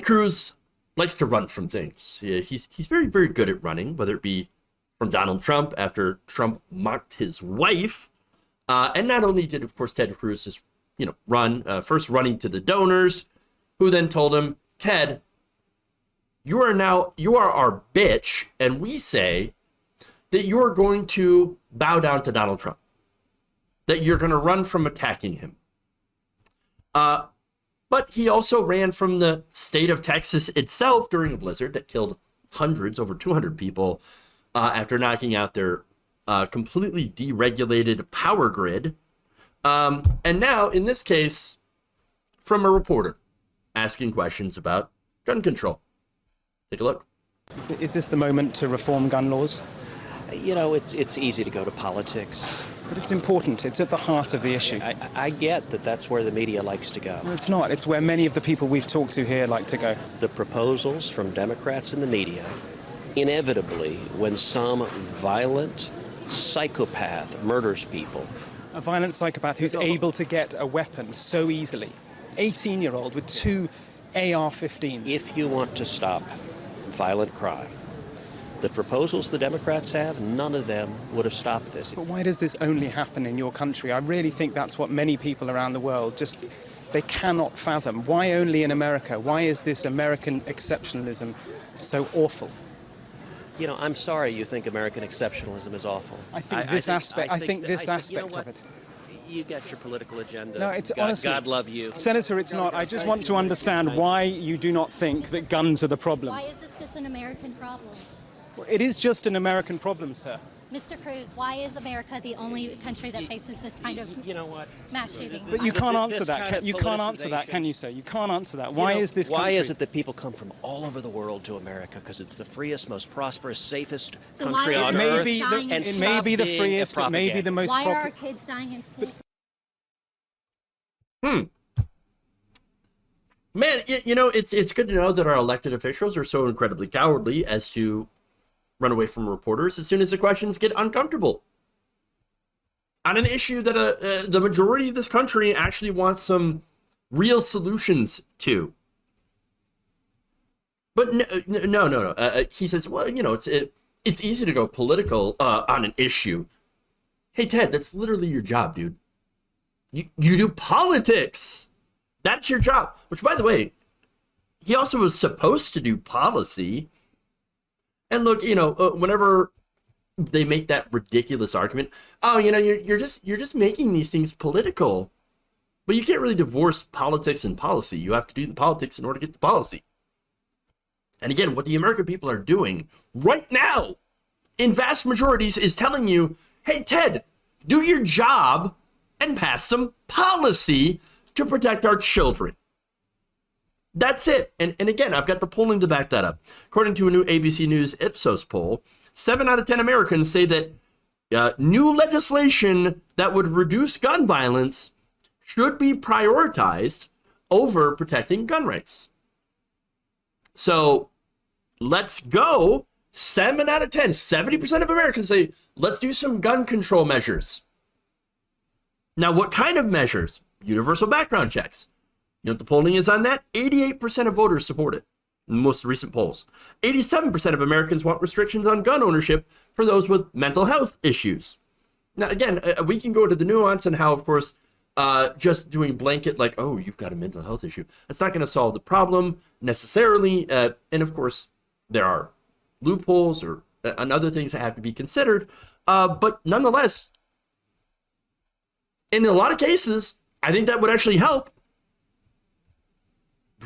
Cruz likes to run from things. He's very, very good at running, whether it be from Donald Trump after Trump mocked his wife. And not only did, of course, Ted Cruz just, run, first running to the donors, who then told him, Ted, you are our bitch, and we say that you are going to bow down to Donald Trump, that you're going to run from attacking him. But he also ran from the state of Texas itself during a blizzard that killed hundreds, over 200 people, after knocking out their completely deregulated power grid. And now, in this case, from a reporter asking questions about gun control. Take a look. Is this the moment to reform gun laws? It's easy to go to politics. But it's important. It's at the heart of the issue. I get that that's where the media likes to go. No, it's not. It's where many of the people we've talked to here like to go. The proposals from Democrats in the media, inevitably, when some violent psychopath murders people. A violent psychopath who's able to get a weapon so easily. 18-year-old with 2 AR-15s. If you want to stop violent crime, the proposals the Democrats have, none of them would have stopped this. But why does this only happen in your country? I really think that's what many people around the world they cannot fathom. Why only in America? Why is this American exceptionalism so awful? I'm sorry you think American exceptionalism is awful. I think this aspect of it. You got your political agenda. No, it's honestly, God love you. Senator, it's not. I just want to understand why you do not think that guns are the problem. Why is this just an American problem? It is just an American problem, sir. Mr. Cruz, why is America the only country that faces this kind of mass shooting? But you can't answer that. You can't answer that, can you, sir? You can't answer that. Why is this country? Why is it that people come from all over the world to America? Because it's the freest, most prosperous, safest country on earth. It may be the freest, it may be the most popular. Why are our kids dying in school? Man, it's good to know that our elected officials are so incredibly cowardly as to run away from reporters as soon as the questions get uncomfortable on an issue that the majority of this country actually wants some real solutions to. But no. He says, well, it's easy to go political on an issue. Hey, Ted, that's literally your job, dude. You do politics. That's your job. Which, by the way, he also was supposed to do policy. And look, whenever they make that ridiculous argument, you're just making these things political. But you can't really divorce politics and policy. You have to do the politics in order to get the policy. And again, what the American people are doing right now, in vast majorities, is telling you, hey, Ted, do your job and pass some policy to protect our children. That's it. And again, I've got the polling to back that up. According to a new ABC News Ipsos poll, 7 out of 10 Americans say that new legislation that would reduce gun violence should be prioritized over protecting gun rights. So let's go. 7 out of 10, 70% of Americans say, let's do some gun control measures. Now, what kind of measures? Universal background checks. You know what the polling is on that? 88% of voters support it in the most recent polls. 87% of Americans want restrictions on gun ownership for those with mental health issues. Now, again, we can go to the nuance and how, of course, just doing blanket like, oh, you've got a mental health issue. That's not going to solve the problem necessarily. And, of course, there are loopholes or other things that have to be considered. But nonetheless, in a lot of cases, I think that would actually help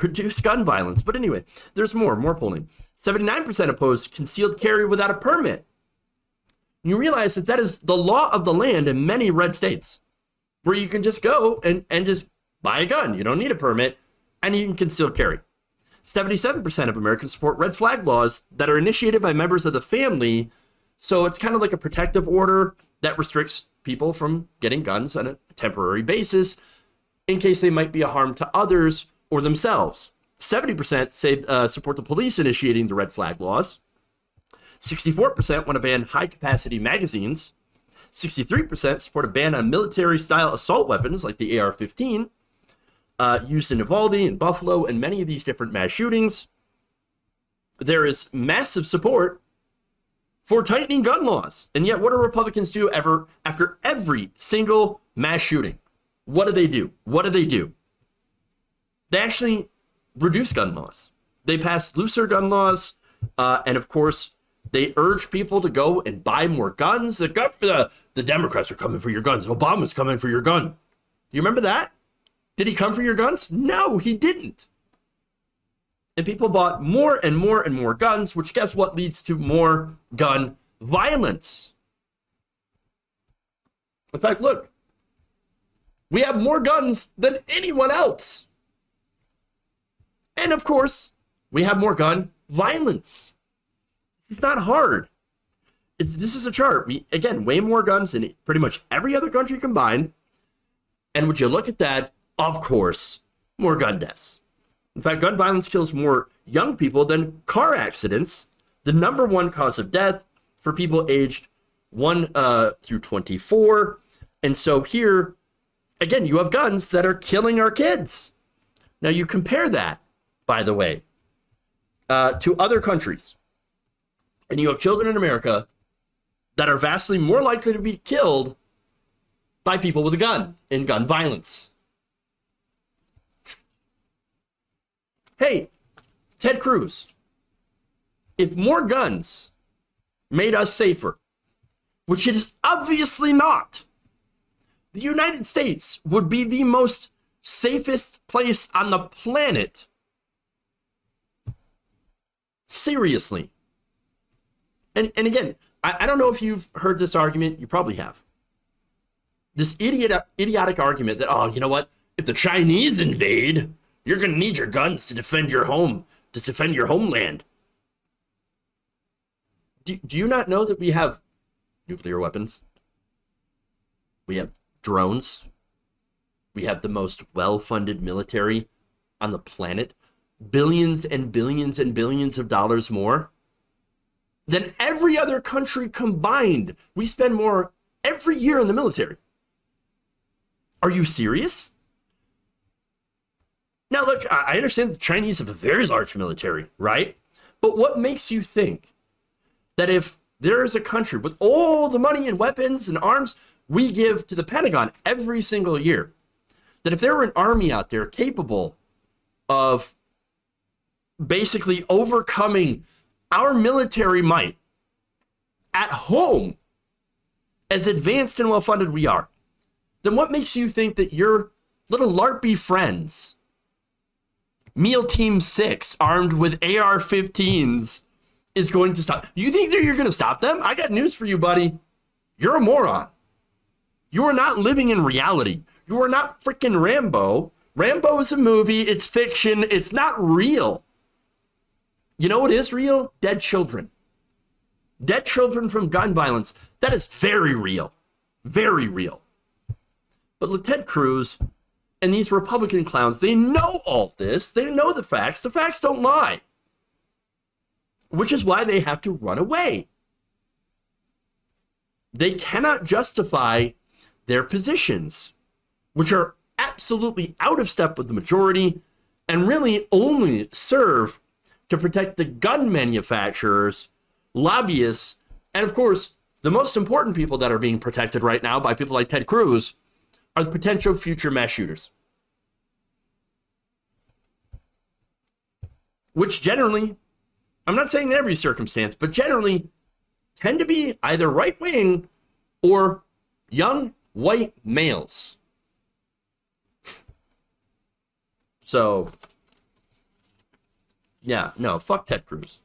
reduce gun violence. But anyway, there's more polling. 79% oppose concealed carry without a permit. You realize that is the law of the land in many red states, where you can just go and just buy a gun. You don't need a permit, and you can conceal carry. 77% of Americans support red flag laws that are initiated by members of the family. So it's kind of like a protective order that restricts people from getting guns on a temporary basis in case they might be a harm to others or themselves. 70% say support the police initiating the red flag laws. 64% want to ban high-capacity magazines. 63% support a ban on military-style assault weapons like the AR-15. used in Uvalde and Buffalo and many of these different mass shootings. There is massive support for tightening gun laws. And yet, what do Republicans do after every single mass shooting? What do they do? What do they do? They actually reduce gun laws. They pass looser gun laws. And of course, they urge people to go and buy more guns. The Democrats are coming for your guns. Obama's coming for your gun. You remember that? Did he come for your guns? No, he didn't. And people bought more and more and more guns, which guess what leads to more gun violence. In fact, look, we have more guns than anyone else. And of course, we have more gun violence. It's not hard. This is a chart. We, again, way more guns than pretty much every other country combined. And would you look at that? Of course, more gun deaths. In fact, gun violence kills more young people than car accidents, the number one cause of death for people aged 1 through 24. And so here, again, you have guns that are killing our kids. Now, you compare that, by the way, to other countries. And you have children in America that are vastly more likely to be killed by people with a gun in gun violence. Hey, Ted Cruz, if more guns made us safer, which it is obviously not, the United States would be the most safest place on the planet. Seriously. And again, I don't know if you've heard this argument. You probably have. This idiotic argument that, oh, you know what? If the Chinese invade, you're going to need your guns to defend your home, to defend your homeland. Do you not know that we have nuclear weapons? We have drones. We have the most well-funded military on the planet. Billions and billions and billions of dollars more than every other country combined. We spend more every year in the military. Are you serious? Now, look, I understand the Chinese have a very large military, right? But what makes you think that if there is a country with all the money and weapons and arms we give to the Pentagon every single year, that if there were an army out there capable of basically overcoming our military might at home, as advanced and well-funded we are, then what makes you think that your little LARPy friends, Meal Team 6, armed with AR-15s, is going to stop? You think that you're going to stop them? I got news for you, buddy. You're a moron. You are not living in reality. You are not freaking Rambo. Rambo is a movie. It's fiction. It's not real. You know what is real? Dead children. Dead children from gun violence. That is very real. Very real. But Ted Cruz and these Republican clowns, they know all this. They know the facts. The facts don't lie. Which is why they have to run away. They cannot justify their positions, which are absolutely out of step with the majority and really only serve to protect the gun manufacturers, lobbyists, and of course, the most important people that are being protected right now by people like Ted Cruz are the potential future mass shooters. Which generally, I'm not saying in every circumstance, but generally tend to be either right-wing or young white males. So, yeah, no, fuck Ted Cruz.